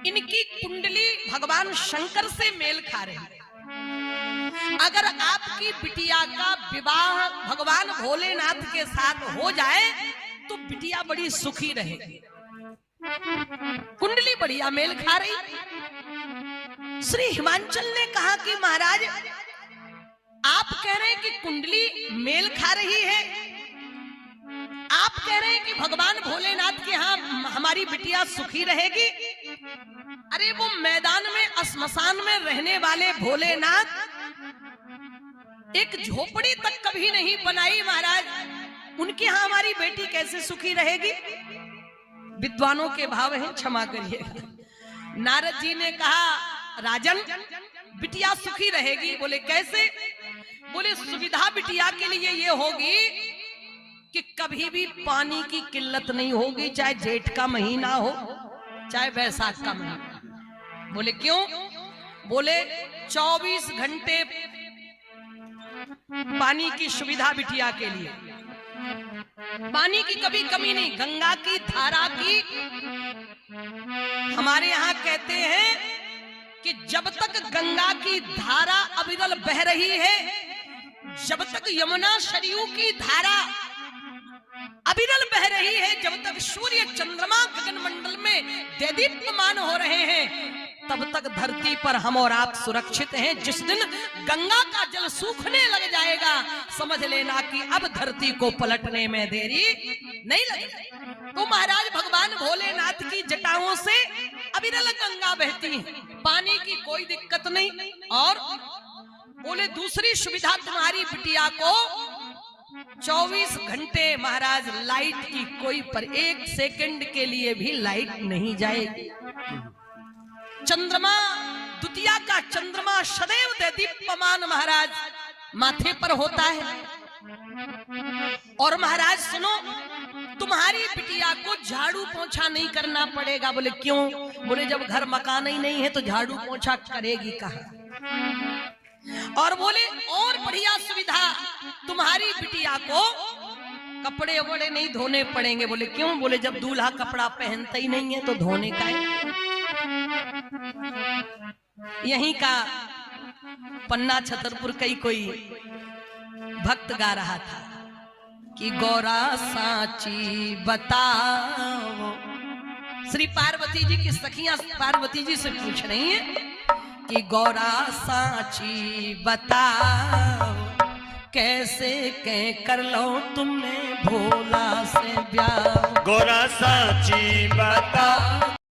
इनकी कुंडली भगवान शंकर से मेल खा रही है। अगर आपकी बिटिया का विवाह भगवान भोलेनाथ के साथ हो जाए तो बिटिया बड़ी सुखी रहेगी। कुंडली बढ़िया मेल खा रही। श्री हिमांचल ने कहा कि महाराज आप कह रहे हैं कि कुंडली मेल खा रही है, आप कह रहे हैं कि भगवान भोलेनाथ के यहाँ हमारी बिटिया सुखी रहेगी। अरे वो मैदान में श्मशान में रहने वाले भोलेनाथ एक झोपड़ी तक कभी नहीं बनाई महाराज, उनके यहाँ हमारी बेटी कैसे सुखी रहेगी। विद्वानों के भाव हैं, क्षमा करिएगा। नारद जी ने कहा राजन बिटिया सुखी रहेगी। बोले कैसे? बोले सुविधा बिटिया के लिए ये होगी कि कभी भी पानी की किल्लत नहीं होगी, चाहे जेठ का महीना हो चाहे वैसाख का महीना। बोले क्यों? बोले 24 घंटे पानी की सुविधा बिटिया के लिए, पानी की कभी कमी नहीं। गंगा की धारा की हमारे यहाँ कहते हैं कि जब तक गंगा की धारा अविरल बह रही है, जब तक यमुना सरयू की धारा अविरल बह रही है, जब तक सूर्य चंद्रमा गगन मंडल में देदीप्यमान हो रहे हैं, तब तक धरती पर हम और आप सुरक्षित हैं। जिस दिन गंगा का जल सूखने लग जाएगा, समझ लेना कि अब धरती को पलटने में देरी नहीं लगेगी। तो महाराज भगवान भोलेनाथ की जटाओं से अविरल गंगा बहती है, पानी की कोई दिक्कत नहीं। और बोले दूसरी सुविधा तुम्हारी बिटिया को 24 घंटे महाराज लाइट की कोई पर 1 सेकंड के लिए भी लाइट नहीं जाएगी। चंद्रमा द्वितीया का चंद्रमा सदैव दीप्यमान महाराज माथे पर होता है। और महाराज सुनो, तुम्हारी बिटिया को झाड़ू पोछा नहीं करना पड़ेगा। बोले क्यों? बोले जब घर मकान ही नहीं है तो झाड़ू पोछा करेगी कहाँ। और बोले और बढ़िया सुविधा, तुम्हारी बिटिया को कपड़े वपड़े नहीं धोने पड़ेंगे। बोले क्यों? बोले जब दूल्हा कपड़ा पहनता ही नहीं है तो धोने का है। यहीं का पन्ना छतरपुर का ही कोई भक्त गा रहा था कि गौरा साची बताओ। श्री पार्वती जी की सखियां पार्वती जी से पूछ रही हैं कि गौरा साची बताओ, कैसे कह कर लो तुमने भोला से ब्याह। गौरा साची बताओ,